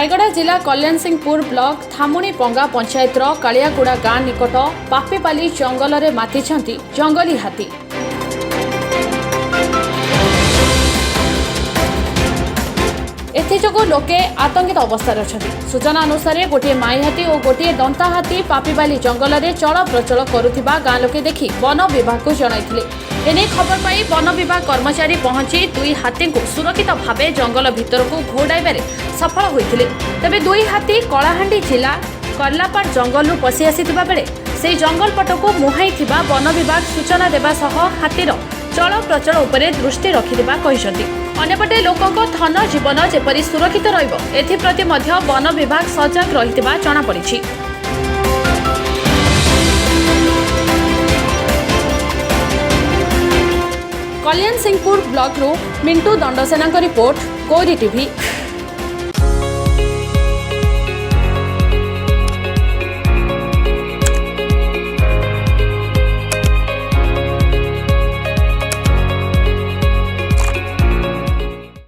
रायगड़ा जिला कल्याण सिंहपुर ब्लॉक थामुणी पंगा पंचायतर कालियागुड़ा गाँ निकट पापेपाली जंगल में मातिछंती जंगली हाथी। एथिजोगु लोके आतंकित अवस्था अच्छा। सूचना अनुसार गोटे माई हाथी और गोटे दंता हाथी पापेपाली जंगल में चल प्रचल करुथिबा गाँ लोके देखि वन विभाग को जनइथिले। एने खबर पाई वन विभाग कर्मचारी पहुंची दुई हाथी को सुरक्षित भाव जंगल भितर को घोड़ाइबारे सफल होइथिले। तेबे दुई हाथी कलाहांडी जिला कर्लापाड़ जंगल पशि आसिथिबा बेले से जंगल पटको मुहाइथिबा वन विभाग सूचना देबा सह हाथीर चल प्रचल उपरे दृष्टि रखिथिबा कहिसथि। अन्यपटे लोकक धन जीवन जेपरि सुरक्षित रहिबो एथिप्रति मध्य वन विभाग सजग रहिथिबा जणा पड़िछि। कल्याण सिंहपुर ब्लॉक रू मिंटू दंडसेना रिपोर्ट गोरी टीवी।